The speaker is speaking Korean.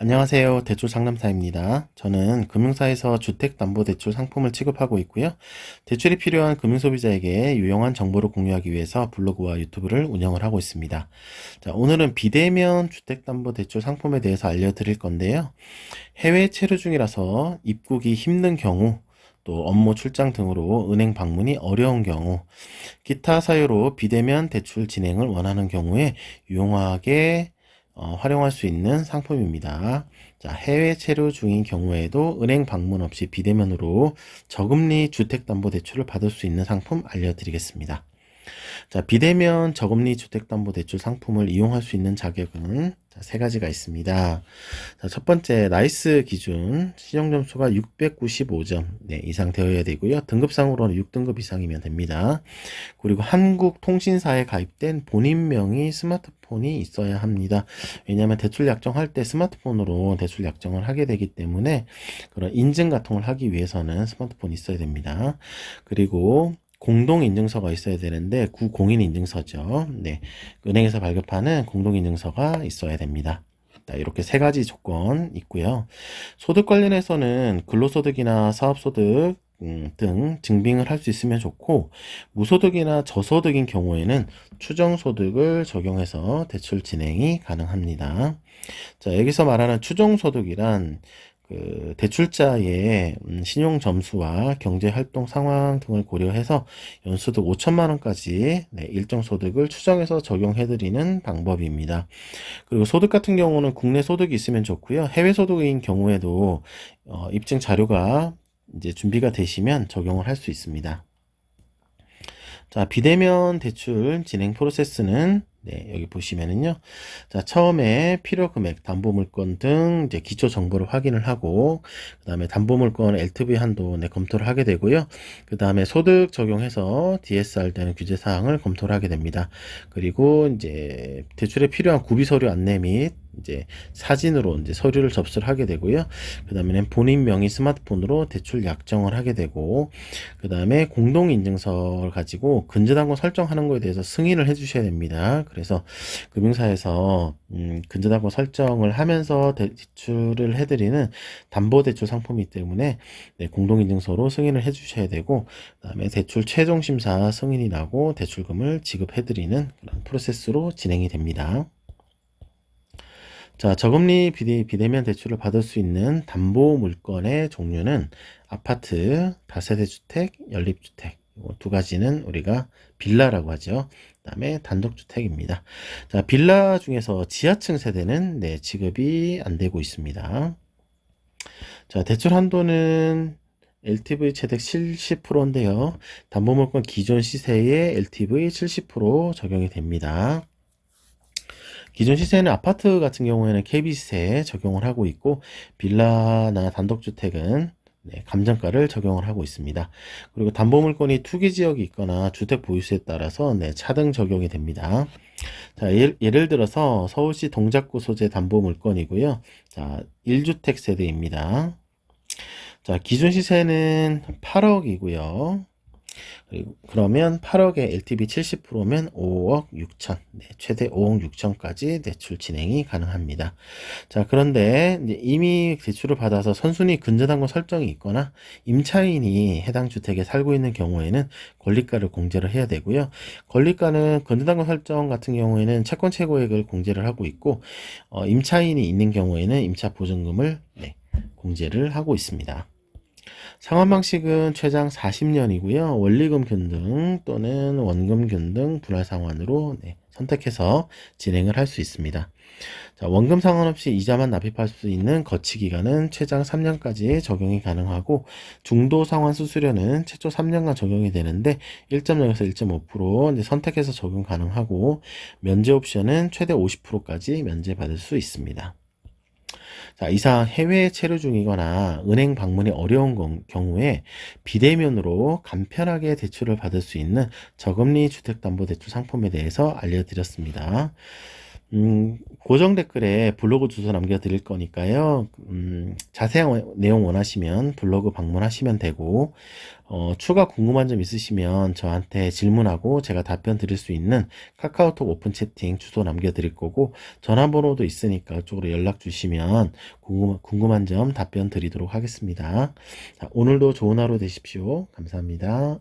안녕하세요. 대출 상담사입니다. 저는 금융사에서 주택담보대출 상품을 취급하고 있고요. 대출이 필요한 금융소비자에게 유용한 정보를 공유하기 위해서 블로그와 유튜브를 운영을 하고 있습니다. 자, 오늘은 비대면 주택담보대출 상품에 대해서 알려드릴 건데요. 해외 체류 중이라서 입국이 힘든 경우, 또 업무 출장 등으로 은행 방문이 어려운 경우, 기타 사유로 비대면 대출 진행을 원하는 경우에 유용하게 활용할 수 있는 상품입니다. 자, 해외 체류 중인 경우에도 은행 방문 없이 비대면으로 저금리 주택담보대출을 받을 수 있는 상품 알려드리겠습니다. 자, 비대면 저금리 주택담보대출 상품을 이용할 수 있는 자격은 세 가지가 있습니다. 자, 첫 번째, 나이스 기준 신용점수가 695점 이상 되어야 되고요. 등급상으로는 6등급 이상이면 됩니다. 그리고 한국통신사에 가입된 본인 명의 스마트폰이 있어야 합니다. 왜냐하면 대출 약정할 때 스마트폰으로 대출 약정을 하게 되기 때문에 그런 인증 같은 걸 하기 위해서는 스마트폰이 있어야 됩니다. 그리고 공동인증서가 있어야 되는데 구공인인증서죠. 네, 은행에서 발급하는 공동인증서가 있어야 됩니다. 이렇게 세 가지 조건 있고요. 소득 관련해서는 근로소득이나 사업소득 등 증빙을 할 수 있으면 좋고, 무소득이나 저소득인 경우에는 추정소득을 적용해서 대출 진행이 가능합니다. 자, 여기서 말하는 추정소득이란 그 대출자의 신용 점수와 경제 활동 상황 등을 고려해서 연소득 5천만 원까지 일정 소득을 추정해서 적용해 드리는 방법입니다. 그리고 소득 같은 경우는 국내 소득이 있으면 좋고요. 해외 소득인 경우에도 입증 자료가 이제 준비가 되시면 적용을 할 수 있습니다. 자, 비대면 대출 진행 프로세스는 여기 보시면은요. 자, 처음에 필요 금액, 담보 물건 등 이제 기초 정보를 확인을 하고, 그다음에 담보 물건 LTV 한도 검토를 하게 되고요. 그다음에 소득 적용해서 DSR 되는 규제 사항을 검토를 하게 됩니다. 그리고 이제 대출에 필요한 구비 서류 안내 및 이제 사진으로 이제 서류를 접수를 하게 되고요. 그 다음에는 본인 명의 스마트폰으로 대출 약정을 하게 되고, 그 다음에 공동인증서를 가지고 근저당권 설정하는 거에 대해서 승인을 해주셔야 됩니다. 그래서 금융사에서 근저당권 설정을 하면서 대출을 해드리는 담보대출 상품이기 때문에 공동인증서로 승인을 해주셔야 되고, 그 다음에 대출 최종심사 승인이 나고 대출금을 지급해드리는 그런 프로세스로 진행이 됩니다. 자, 저금리 비대면 대출을 받을 수 있는 담보 물건의 종류는 아파트, 다세대 주택, 연립주택, 두 가지는 우리가 빌라라고 하죠. 그 다음에 단독주택입니다. 자, 빌라 중에서 지하층 세대는 지급이 안 되고 있습니다. 자, 대출 한도는 LTV 최대 70%인데요. 담보물건 기존 시세의 LTV 70% 적용이 됩니다. 기존 시세는 아파트 같은 경우에는 KB시세에 적용을 하고 있고, 빌라나 단독주택은 감정가를 적용을 하고 있습니다. 그리고 담보물건이 투기지역이 있거나 주택 보유수에 따라서 차등 적용이 됩니다. 자, 예를 들어서 서울시 동작구 소재 담보물건이고요. 자, 1주택 세대입니다. 자, 기존 시세는 8억이고요. 그러면 8억에 LTV 70%면 5억 6천, 최대 5억 6천까지 대출 진행이 가능합니다. 자, 그런데 이미 대출을 받아서 선순위 근저당권 설정이 있거나 임차인이 해당 주택에 살고 있는 경우에는 권리가를 공제를 해야 되고요. 권리가는 근저당권 설정 같은 경우에는 채권 최고액을 공제를 하고 있고, 임차인이 있는 경우에는 임차 보증금을 공제를 하고 있습니다. 상환 방식은 최장 40년이고요. 원리금 균등 또는 원금 균등 분할 상환으로 선택해서 진행을 할 수 있습니다. 자, 원금 상환 없이 이자만 납입할 수 있는 거치 기간은 최장 3년까지 적용이 가능하고, 중도 상환 수수료는 최초 3년간 적용이 되는데 1.0에서 1.5% 선택해서 적용 가능하고, 면제 옵션은 최대 50%까지 면제받을 수 있습니다. 자, 이상 해외 체류 중이거나 은행 방문이 어려운 경우에 비대면으로 간편하게 대출을 받을 수 있는 저금리 주택담보대출 상품에 대해서 알려드렸습니다. 고정 댓글에 블로그 주소 남겨드릴 거니까요. 자세한 내용 원하시면 블로그 방문하시면 되고, 추가 궁금한 점 있으시면 저한테 질문하고 제가 답변 드릴 수 있는 카카오톡 오픈 채팅 주소 남겨드릴 거고, 전화번호도 있으니까 그쪽으로 연락 주시면 궁금한 점 답변 드리도록 하겠습니다. 자, 오늘도 좋은 하루 되십시오. 감사합니다.